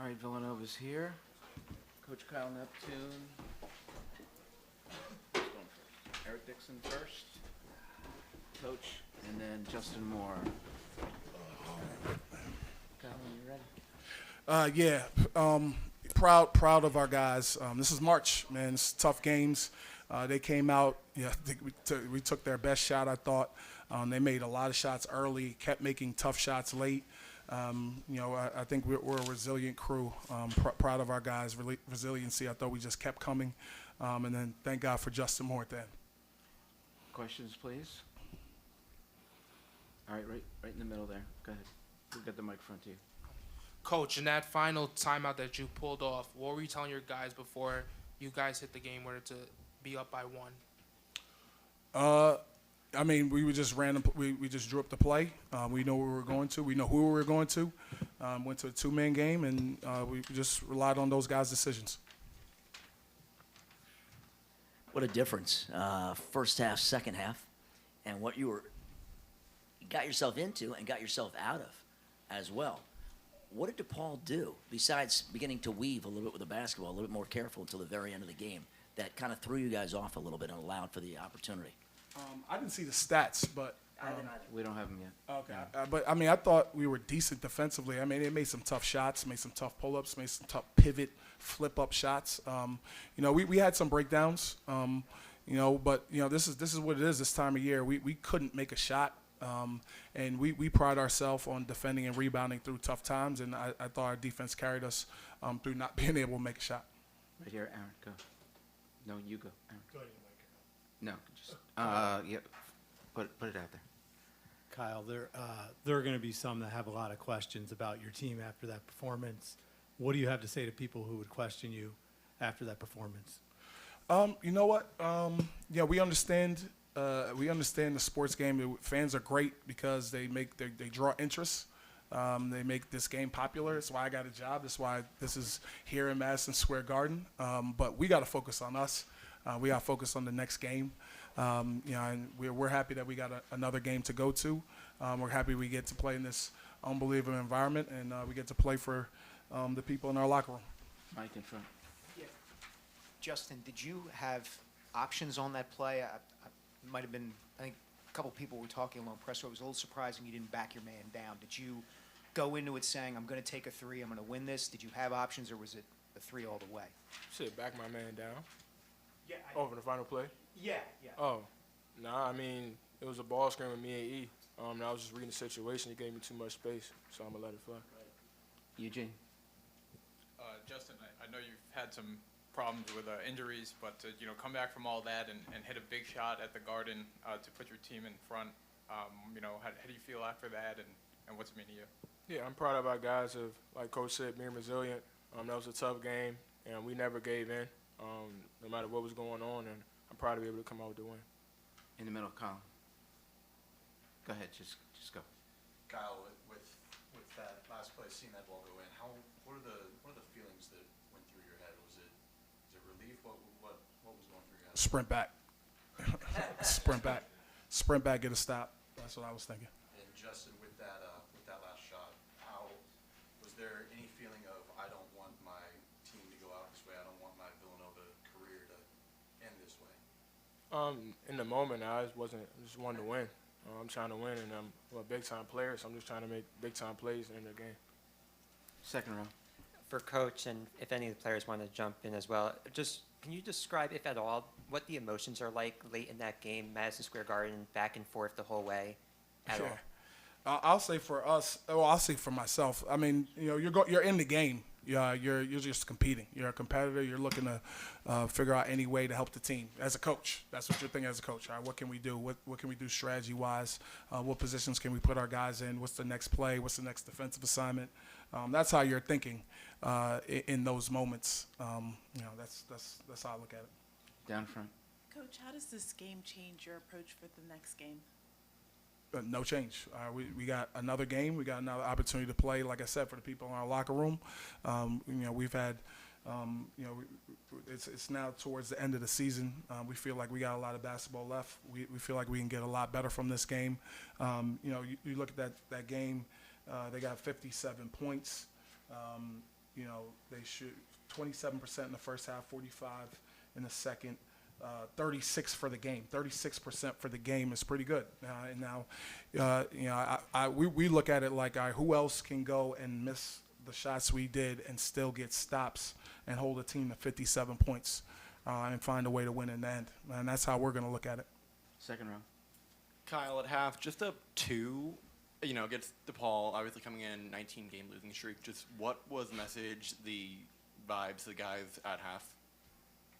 All right, Villanova's here. Coach Kyle Neptune. Who's going first? Eric Dixon first. Coach, and then Justin Moore. Kyle, when you're ready. Proud of our guys. This is March, man. It's tough games. They came out. Yeah, I think we took their best shot, I thought. They made a lot of shots early, kept making tough shots late. I think we're a resilient crew. Proud of our guys' resiliency. I thought we just kept coming. And then thank God for Justin Moore at the end. Questions, please. All right, right in the middle there. Go ahead. We'll get the microphone to you. Coach, in that final timeout that you pulled off, what were you telling your guys before you guys hit the game where to be up by one? We just we just drew up the play. We know where we were going to. We know who we were going to. Went to a two-man game, and we just relied on those guys' decisions. What a difference, first half, second half, and what you got yourself into and got yourself out of as well. What did DePaul do besides beginning to weave a little bit with the basketball, a little bit more careful until the very end of the game, that kind of threw you guys off a little bit and allowed for the opportunity? I didn't see the stats, but We don't have them yet. okay. I thought we were decent defensively. They made some tough shots, made some tough pull-ups, made some tough pivot, flip-up shots. We had some breakdowns. But this is what it is this time of year. We couldn't make a shot. And we pride ourselves on defending and rebounding through tough times, and I thought our defense carried us through not being able to make a shot. Right here, Aaron, go. No, you go, Aaron. Go ahead, No, just, yeah, put it out there. Kyle, there are going to be some that have a lot of questions about your team after that performance. What do you have to say to people who would question you after that performance? You know what? We understand. We understand the sports game. Fans are great because they draw interest. They make this game popular. That's why I got a job. That's why this is here in Madison Square Garden. But we got to focus on us. We got to focus on the next game. And we're happy that we got another game to go to. We're happy we get to play in this unbelievable environment, and we get to play for the people in our locker room. Mike in front. Yeah. Justin, did you have options on that play? It might have been, I think a couple people were talking along press row. It was a little surprising you didn't back your man down. Did you go into it saying, I'm going to take a three, I'm going to win this? Did you have options, or was it a three all the way? Shit, back my man down. Yeah. Over the final play? Yeah. Oh, nah, it was a ball screen with me and E. I was just reading the situation. He gave me too much space, so I'm going to let it fly. Eugene. Justin, I know you've had some problems with injuries, but to come back from all that and hit a big shot at the Garden to put your team in front, how do you feel after that, and what's it mean to you? Yeah, I'm proud of our guys of, like Coach said, being resilient. That was a tough game, and we never gave in, no matter what was going on, and I'm proud to be able to come out with the win. In the middle, Colin. Go ahead, just go. Kyle, with that last play, seeing that ball go in, what are the feelings that went through your head? Was it relief? What was going through your head? Sprint back. Sprint back, get a stop. That's what I was thinking. And Justin, with that last shot, was there any feeling of, I don't want my team to go out this way, I don't want my Villanova career to end this way? In the moment, I just wanted to win. I'm trying to win, and I'm a big-time player, so I'm just trying to make big-time plays in the game. Second row. For Coach, and if any of the players want to jump in as well, just can you describe, if at all, what the emotions are like late in that game, Madison Square Garden, back and forth the whole way at all? I'll say for us. Well, I'll say for myself. You're in the game. You're just competing. You're a competitor. You're looking to figure out any way to help the team. As a coach, that's what you're thinking as a coach. All right, what can we do? What can we do strategy-wise? What positions can we put our guys in? What's the next play? What's the next defensive assignment? That's how you're thinking in those moments. That's how I look at it. Down front. Coach, how does this game change your approach for the next game? No change. We got another game. We got another opportunity to play. Like I said, for the people in our locker room, we've had, it's now towards the end of the season. We feel like we got a lot of basketball left. We feel like we can get a lot better from this game. You look at that game. They got 57 points. They shoot 27% in the first half, 45 in the second, 36 for the game. 36% for the game is pretty good. We look at it like, all right, who else can go and miss the shots we did and still get stops and hold a team to 57 points and find a way to win in the end. And that's how we're going to look at it. Second round. Kyle, at half, just up 2, against DePaul, obviously coming in 19-game losing streak. Just what was the message, the vibes, the guys at half?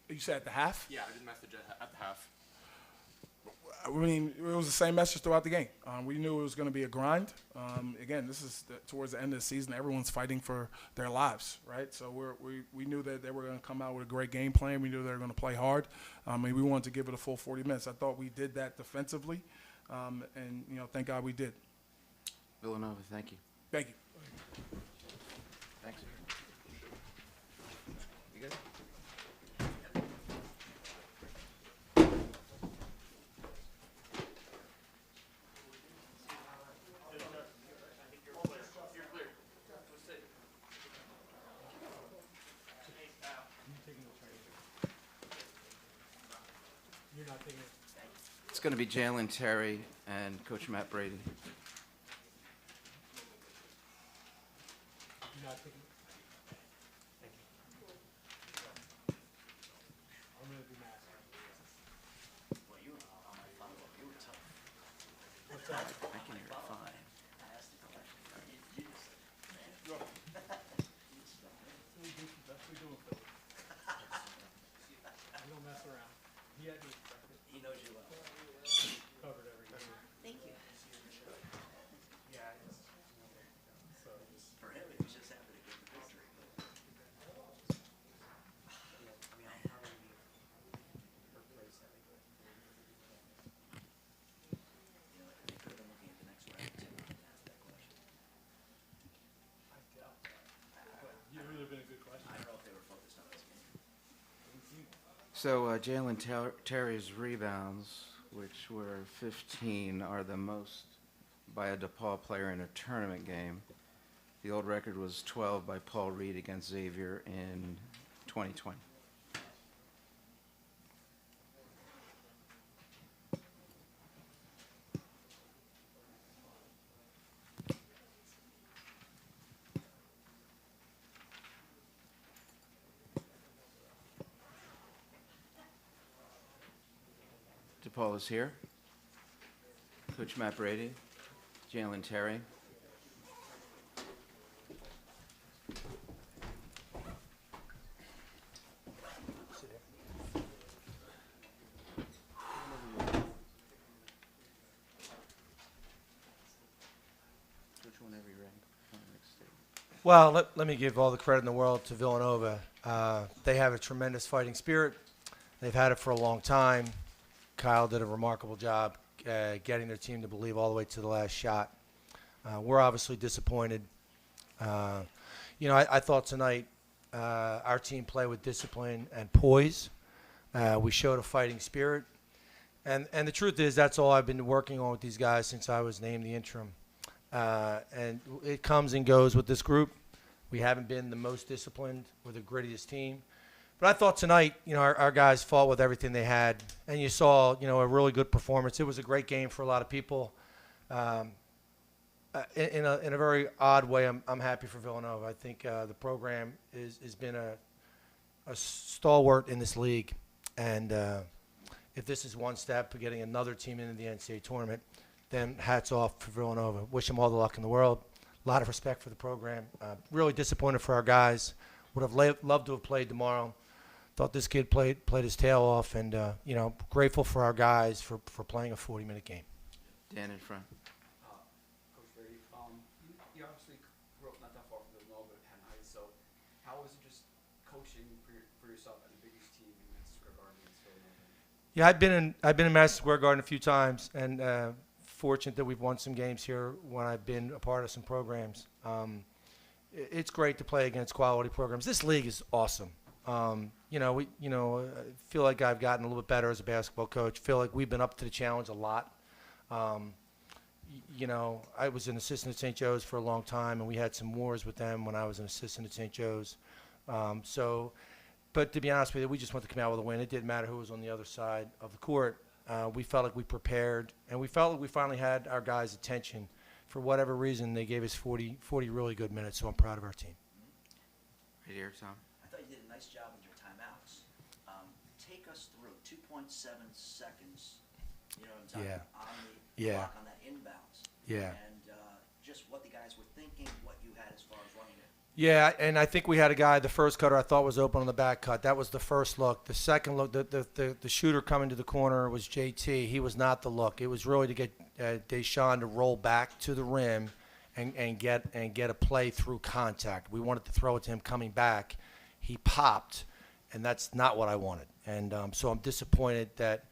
You said at the half? Yeah, just message at the half. I mean, it was the same message throughout the game. We knew it was going to be a grind. Again, this is towards the end of the season. Everyone's fighting for their lives, right? So we knew that they were going to come out with a great game plan. We knew they were going to play hard. We wanted to give it a full 40 minutes. I thought we did that defensively, and thank God we did. Villanova, thank you. Thank you. Thanks. You good? You're not taking it. It's going to be Jalen Terry and Coach Matt Brady. You're not taking it. Thank you. I'm going to do math. Well, you were on my follow-up. You were tough. What's that? I can hear it fine. I asked the question. You just, man. That's what we do in Philly. We don't mess around. He had to expect it. He knows you well. Covered every game. Thank you. Yeah. For him, he was just happy to get the victory. They could have been looking at the next round, too, and asked that question. I doubt that. But it would have been a good question. I don't know if they were focused on this game. So Jalen Terry's rebounds, which were 15, are the most by a DePaul player in a tournament game. The old record was 12 by Paul Reed against Xavier in 2020. DePaul is here. Coach Matt Brady, Jalen Terry. Which one have you ranked? Well, let me give all the credit in the world to Villanova. They have a tremendous fighting spirit. They've had it for a long time. Kyle did a remarkable job getting their team to believe all the way to the last shot. We're obviously disappointed. I thought tonight our team played with discipline and poise. We showed a fighting spirit. And the truth is, that's all I've been working on with these guys since I was named the interim. And it comes and goes with this group. We haven't been the most disciplined or the grittiest team. But I thought tonight, our guys fought with everything they had. And you saw, a really good performance. It was a great game for a lot of people. In a very odd way, I'm happy for Villanova. I think the program has been a stalwart in this league. And if this is one step to getting another team into the NCAA tournament, then hats off for Villanova. Wish them all the luck in the world. A lot of respect for the program. Really disappointed for our guys. Would have loved to have played tomorrow. Thought this kid played his tail off, and grateful for our guys for playing a 40-minute game. Dan in front. Coach Brady, you obviously grew up not that far from Villanova at Hampton Heights, so how was it just coaching for yourself at the biggest team in Madison Square Garden against Villanova? Yeah, I've been in Madison Square Garden a few times, and fortunate that we've won some games here when I've been a part of some programs. It's great to play against quality programs. This league is awesome. I feel like I've gotten a little bit better as a basketball coach. Feel like we've been up to the challenge a lot. you know, I was an assistant at St. Joe's for a long time, and we had some wars with them when I was an assistant at St. Joe's. But to be honest with you, we just wanted to come out with a win. It didn't matter who was on the other side of the court. We felt like we prepared, and we felt like we finally had our guys' attention. For whatever reason, they gave us 40 really good minutes, so I'm proud of our team. Right here, Tom. I thought you did a nice job with your timeouts. Take us through 2.7 seconds, you know what I'm talking Yeah. about, on the clock, on that inbounds. Yeah. And just what the guys were thinking, what you had as far as running it. Yeah, and I think we had a guy, the first cutter I thought was open on the back cut. That was the first look. The second look, the shooter coming to the corner was JT. He was not the look. It was really to get Deshaun to roll back to the rim and get a play through contact. We wanted to throw it to him coming back. He popped, and that's not what I wanted. And so I'm disappointed that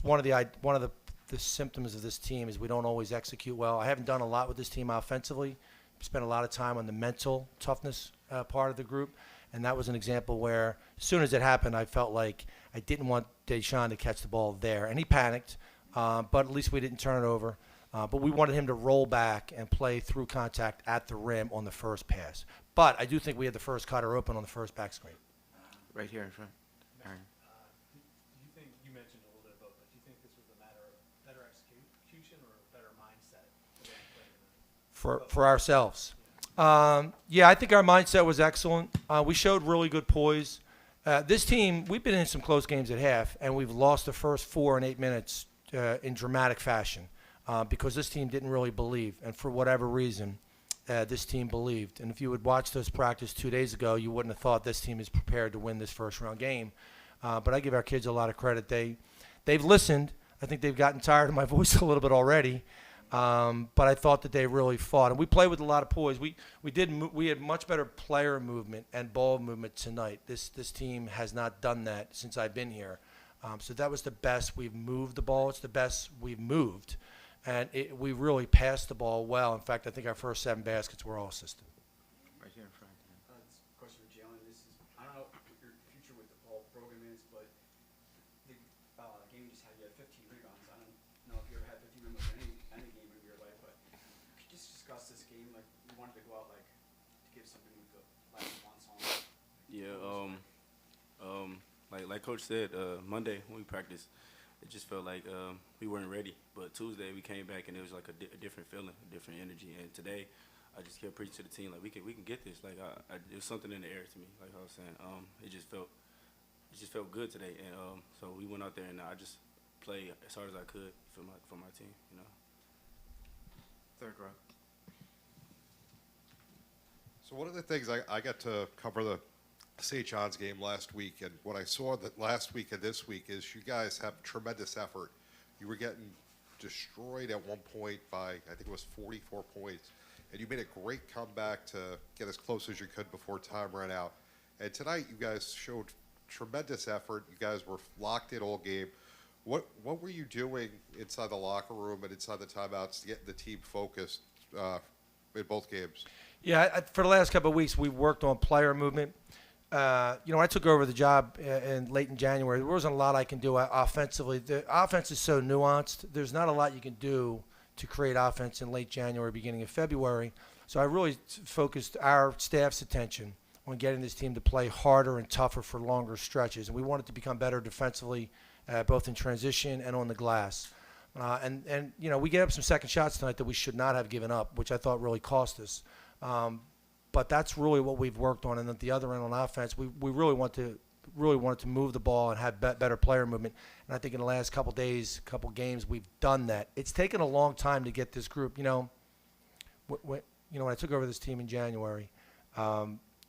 one of the symptoms of this team is we don't always execute well. I haven't done a lot with this team offensively. Spent a lot of time on the mental toughness part of the group, and that was an example where as soon as it happened, I felt like I didn't want Deshaun to catch the ball there, and he panicked, but at least we didn't turn it over. But we wanted him to roll back and play through contact at the rim on the first pass. But I do think we had the first cutter open on the first back screen. Right here in front. Aaron. Do you think, you mentioned a little bit about, but do you think this was a matter of better execution or a better mindset? For ourselves. Yeah, I think our mindset was excellent. We showed really good poise. This team, we've been in some close games at half, and we've lost the first 4 and 8 minutes in dramatic fashion because this team didn't really believe. And for whatever reason, this team believed. And if you would watch those practice 2 days ago, you wouldn't have thought this team is prepared to win this first-round game. But I give our kids a lot of credit. They've listened. I think they've gotten tired of my voice a little bit already. But I thought that they really fought, and we played with a lot of poise. We had much better player movement and ball movement tonight. This team has not done that since I've been here. So that was the best we've moved the ball. It's the best we've moved, and we really passed the ball well. In fact, I think our first 7 baskets were all assisted. Right here in front. This is a question for Jalen. I don't know what your future with the DePaul program is, but the game you just had, you had 15 rebounds. I don't know if you ever had 15 rebounds in any game of your life, but could you just discuss this game? Like, you wanted to go out, like, to give something with the last one song. Yeah, like Coach said, Monday when we practiced, it just felt like we weren't ready. But Tuesday we came back and it was like a different feeling, a different energy. And today, I just kept preaching to the team like we can get this. Like it was something in the air to me. Like I was saying, it just felt good today. And so we went out there and I just played as hard as I could for my team. You know. Third row. So one of the things I got to cover the St. John's game last week, and what I saw that last week and this week is you guys have tremendous effort. You were getting destroyed at one point by, I think it was 44 points, and you made a great comeback to get as close as you could before time ran out. And tonight you guys showed tremendous effort. You guys were locked in all game. What were you doing inside the locker room and inside the timeouts to get the team focused in both games? Yeah, for the last couple of weeks, we've worked on player movement. When I took over the job late in January, there wasn't a lot I can do offensively. The offense is so nuanced. There's not a lot you can do to create offense in late January, beginning of February. So I really focused our staff's attention on getting this team to play harder and tougher for longer stretches. And we wanted to become better defensively, both in transition and on the glass. And we gave up some second shots tonight that we should not have given up, which I thought really cost us. But that's really what we've worked on. And at the other end on offense, we really wanted to move the ball and have better player movement. And I think in the last couple days, couple games, we've done that. It's taken a long time to get this group. When I took over this team in January,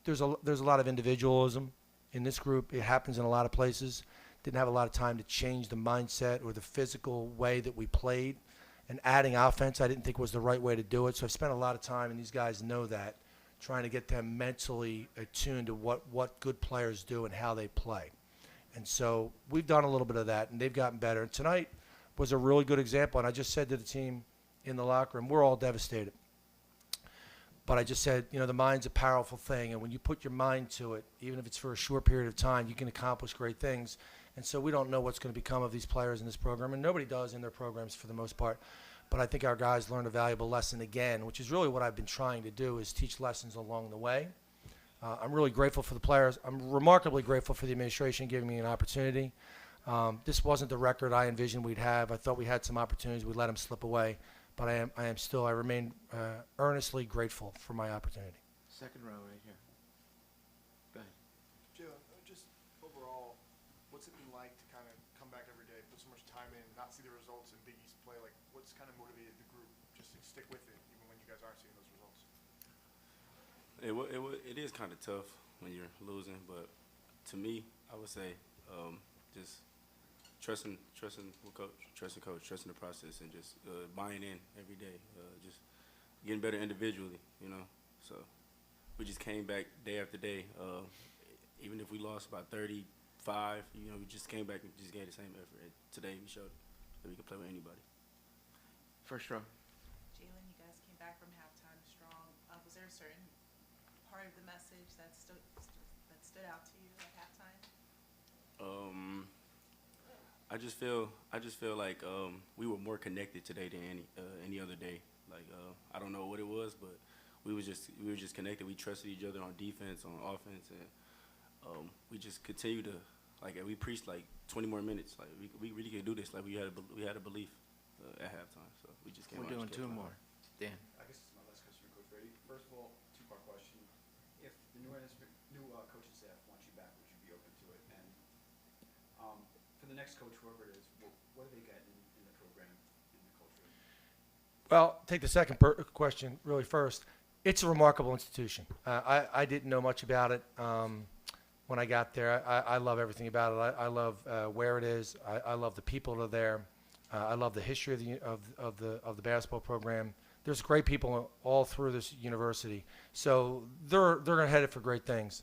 there's a lot of individualism in this group. It happens in a lot of places. Didn't have a lot of time to change the mindset or the physical way that we played. And adding offense, I didn't think was the right way to do it. So I've spent a lot of time, and these guys know that, trying to get them mentally attuned to what good players do and how they play. And so we've done a little bit of that, and they've gotten better. And tonight was a really good example. And I just said to the team in the locker room, we're all devastated. But I just said, the mind's a powerful thing. And when you put your mind to it, even if it's for a short period of time, you can accomplish great things. And so we don't know what's going to become of these players in this program, and nobody does in their programs for the most part. but I think our guys learned a valuable lesson again, which is really what I've been trying to do, is teach lessons along the way. I'm really grateful for the players. I'm remarkably grateful for the administration giving me an opportunity. This wasn't the record I envisioned we'd have. I thought we had some opportunities. We let them slip away. But I remain earnestly grateful for my opportunity. Second row right here. Go ahead. Jalen, just overall, what's it been like to kind of come back every day, put so much time in, not see the results in Big East play? Like, what's kind of motivated the group just to stick with it, even when you guys aren't seeing those results? It is kind of tough when you're losing, but to me, I would say just trusting coach, trusting the process, and just buying in every day, just getting better individually, you know. So we just came back day after day. Even if we lost by 35, you know, we just came back and just gave the same effort. And today we showed that we could play with anybody. First row. Jalen, you guys came back from halftime strong. Was there a certain part of the message that stood out to you at halftime? I just feel like we were more connected today than any other day. Like I don't know what it was, but we were just connected. We trusted each other on defense, on offense, and we just continue to, like, we preached like 20 more minutes. Like we really could do this. Like we had a belief at halftime. So we just came. We're doing two more. Dan. I guess this is my last question for Coach Brady. First of all, two-part question. If the new coaching staff wants you back, would you be open to it? And for the next coach, whoever it is, what do they get in the program, in the culture? Well, take the second question really first. It's a remarkable institution. I didn't know much about it when I got there. I love everything about it. I love where it is. I love the people that are there. I love the history of the basketball program. There's great people all through this university, so they're going to head it for great things.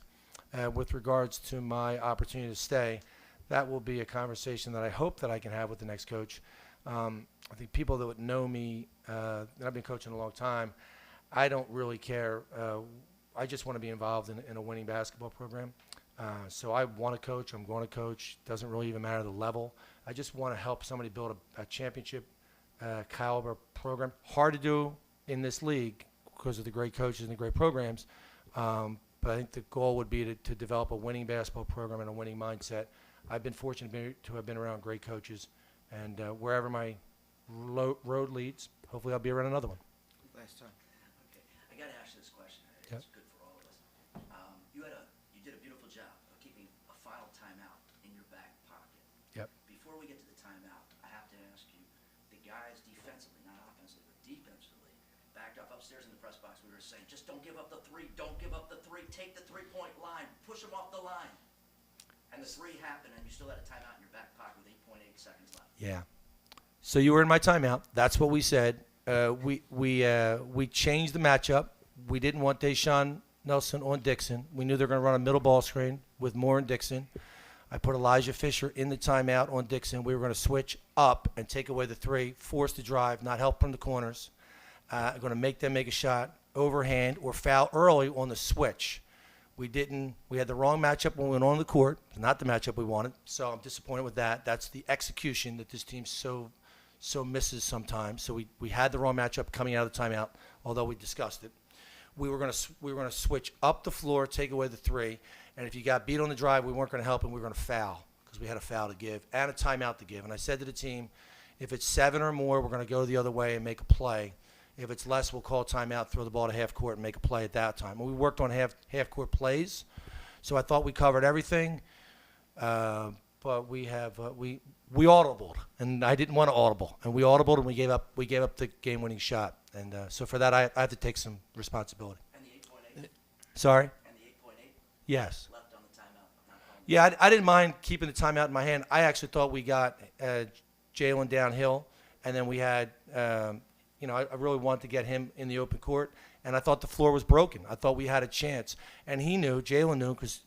With regards to my opportunity to stay, that will be a conversation that I hope that I can have with the next coach. I think people that would know me, and I've been coaching a long time, I don't really care. I just want to be involved in a winning basketball program. So I want to coach. I'm going to coach. Doesn't really even matter the level. I just want to help somebody build a championship caliber program. Hard to do in this league because of the great coaches and the great programs. But I think the goal would be to develop a winning basketball program and a winning mindset. I've been fortunate to have been around great coaches, and wherever my road leads, hopefully I'll be around another one. Last time. Okay, I got to ask you this question. Yep. It's good for all of us. You did a beautiful job of keeping a final timeout in your back pocket. Yep. Before we get to the timeout, I have to ask you, the guys defensively, not offensively, but defensively, backed up upstairs in the press box. We were saying, just don't give up the three. Don't give up the three. Take the three-point line. Push them off the line. And the three happened, and you still had a timeout in your back pocket with 8.8 seconds left. Yeah. So you were in my timeout. That's what we said. We changed the matchup. We didn't want Deshaun Nelson on Dixon. We knew they were going to run a middle ball screen with Moore and Dixon. I put Elijah Fisher in the timeout on Dixon. We were going to switch up and take away the three, force the drive, not help from the corners. Going to make them make a shot overhand or foul early on the switch. We didn't. We had the wrong matchup when we went on the court. Not the matchup we wanted. So I'm disappointed with that. That's the execution that this team so misses sometimes. So we had the wrong matchup coming out of the timeout, although we discussed it. We were going to switch up the floor, take away the three, and if you got beat on the drive, we weren't going to help, and we were going to foul because we had a foul to give and a timeout to give. And I said to the team, if it's 7 or more, we're going to go the other way and make a play. If it's less, we'll call timeout, throw the ball to half court, and make a play at that time. And we worked on half court plays, so I thought we covered everything. But we audibled, and I didn't want to audible, and we audibled, and we gave up the game-winning shot. And so for that, I have to take some responsibility. And the 8.8? Sorry? And the 8.8? Yes. Left on the timeout. Not on the Yeah, I didn't mind keeping the timeout in my hand. I actually thought we got Jalen downhill, and then we had, I really wanted to get him in the open court, and I thought the floor was broken. I thought we had a chance. And he knew, Jalen knew, because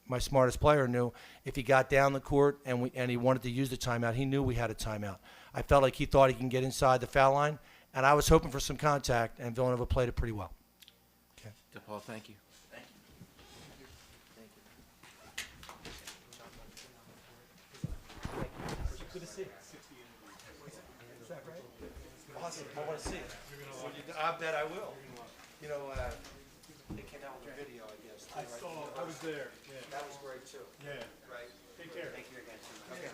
my smartest player knew, if he got down the court and he wanted to use the timeout, he knew we had a timeout. I felt like he thought he can get inside the foul line, and I was hoping for some contact, and Villanova played it pretty well. Okay. DePaul, thank you. Thank you. Good to see you. Is that right? Awesome. I want to see it. I bet I will. You know, they came out with a video, I guess. Too, right? I was there. Yeah. That was great too. Yeah. Right. Take care. Thank you again. Too. Okay.